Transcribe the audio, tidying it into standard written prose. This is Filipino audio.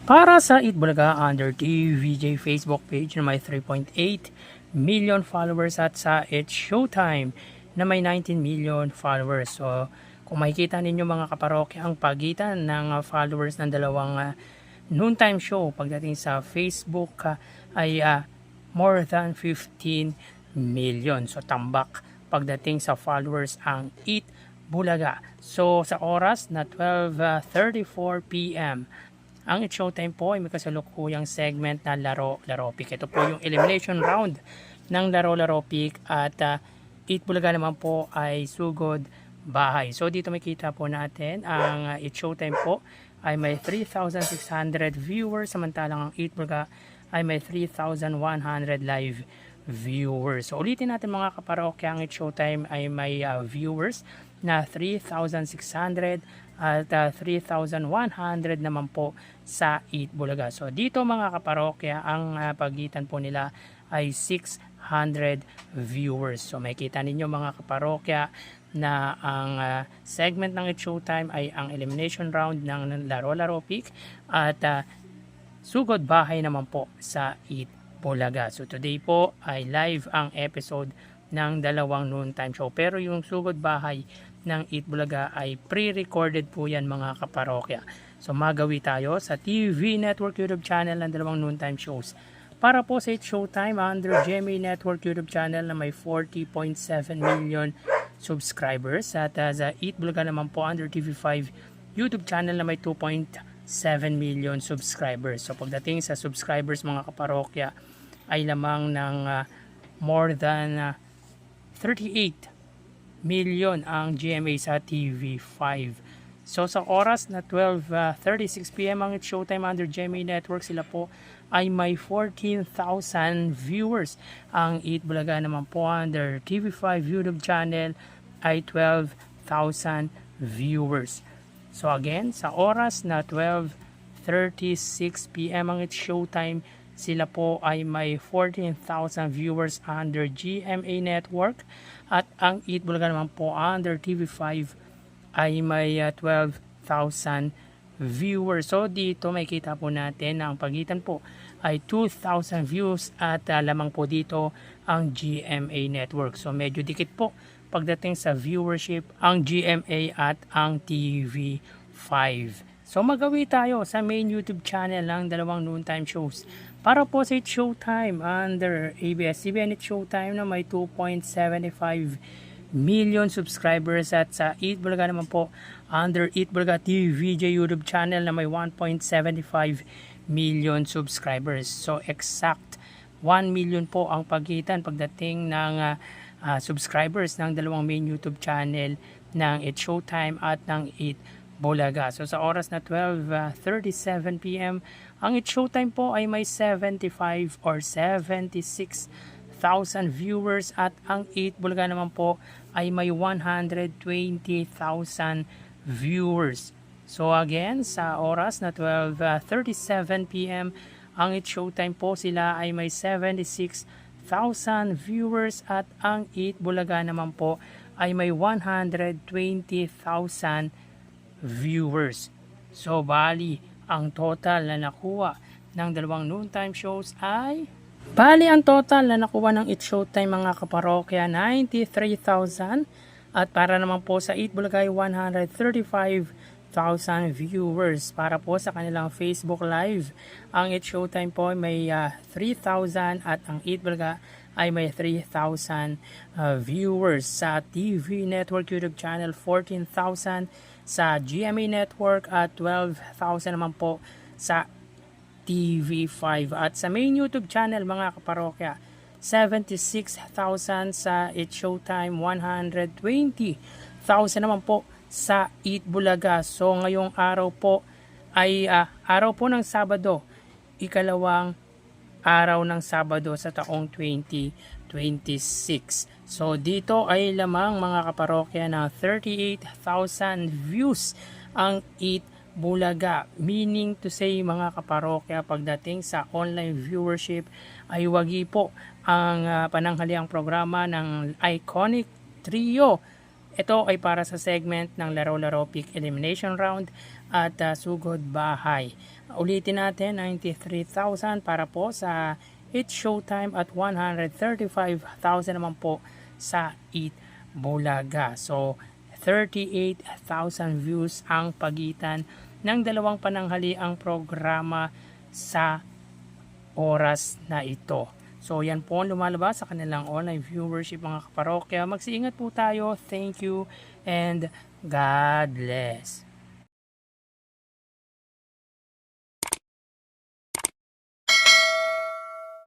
Para sa Eat Bulaga under TVJ Facebook page na may 3.8 million followers at sa It's Showtime na may 19 million followers. So kung makikita ninyo mga kaparokya ang pagitan ng followers ng dalawang noontime show pagdating sa Facebook ay more than 15 million. So tambak pagdating sa followers ang Eat Bulaga. So sa oras na 12:34 PM ang It's Showtime po ay may kasalukuyang segment na Laro Pick. Ito po yung elimination round ng Laro Pick at Eat Bulaga naman po ay Sugod Bahay. So dito makita po natin ang It's Showtime po ay may 3,600 viewers samantalang ang Eat Bulaga ay may 3,100 live viewers. So ulitin natin mga kaparokya, ang It's Showtime ay may viewers na 3,600 at 3,100 naman po sa Eat Bulaga. So dito mga kaparokya, ang pagitan po nila ay 600 viewers. So makikita ninyo mga kaparokya na ang segment ng It's Showtime ay ang elimination round ng Laro Pick at Sugod Bahay naman po sa Eat Bulaga. So today po ay live ang episode ng dalawang noontime show. Pero yung Sugod Bahay ng Eat Bulaga ay pre-recorded po yan mga kaparokya. So magawi tayo sa TV Network YouTube channel ng dalawang noontime shows. Para po sa It's Showtime under GMA Network YouTube channel na may 40.7 million subscribers. At sa Eat Bulaga naman po under TV5 YouTube channel na may 2.7 million subscribers. So pagdating sa subscribers mga kaparokya ay lamang ng more than 38 million ang GMA sa TV5. So sa oras na 12:36 PM ang It's Showtime under GMA Network, sila po ay may 14,000 viewers. Ang Eat Bulaga naman po under TV5 YouTube channel ay 12,000 viewers. So again, sa oras na 12:36 PM ang It's Showtime, sila po ay may 14,000 viewers under GMA Network at ang Eat Bulaga naman po under TV5 ay may 12,000 viewers. So dito makikita po natin na ang pagitan po ay 2,000 views at lamang po dito ang GMA Network. So medyo dikit po pagdating sa viewership ang GMA at ang TV5. So magawi tayo sa main YouTube channel ng dalawang noontime shows. Para po sa It's Showtime under ABS-CBN It's Showtime na may 2.75 million subscribers at sa Eat Bulaga naman po under Eat Bulaga TVJ YouTube channel na may 1.75 million subscribers. So exact 1 million po ang pagitan pagdating ng subscribers ng dalawang main YouTube channel ng It's Showtime at ng Eat Bulaga. So sa oras na 12:37 PM ang It's Showtime po ay may 75 or 76,000 viewers at ang Eat Bulaga naman po ay may 120,000 viewers. So again, sa oras na 12:37 PM ang It's Showtime po, sila ay may 76,000 viewers at ang Eat Bulaga naman po ay may 120,000 viewers. So bali ang total na nakuha ng dalawang noontime shows ay ang total na nakuha ng It's Showtime mga kaparokya 93,000 at para naman po sa Eat Bulaga ay 135,000 viewers. Para po sa kanilang Facebook Live, ang It's Showtime po may 3,000 at ang Eat Bulaga ay may 3,000 viewers. Sa TV Network YouTube channel 14,000, sa GMA Network at 12,000 naman po sa TV5 at sa main YouTube channel mga kaparokya 76,000 sa It's Showtime, 120,000 naman po sa Eat Bulaga. So ngayong araw po ay araw po ng Sabado, ikalawang araw ng Sabado sa taong 2026. So dito ay lamang mga kaparokya na 38,000 views ang Eat Bulaga. Meaning to say mga kaparokya, pagdating sa online viewership ay wagi po ang pananghaliang programa ng Iconic Trio Ito ay para sa segment ng Laro Pick Elimination Round at Sugod Bahay. Ulitin natin, 93,000 para po sa It's Showtime at 135,000 naman po sa Eat Bulaga. So 38,000 views ang pagitan ng dalawang pananghaliang programa sa oras na ito. So yan po ang lumalabas sa kanilang online viewership mga kaparokya. Magsiingat po tayo. Thank you and God bless.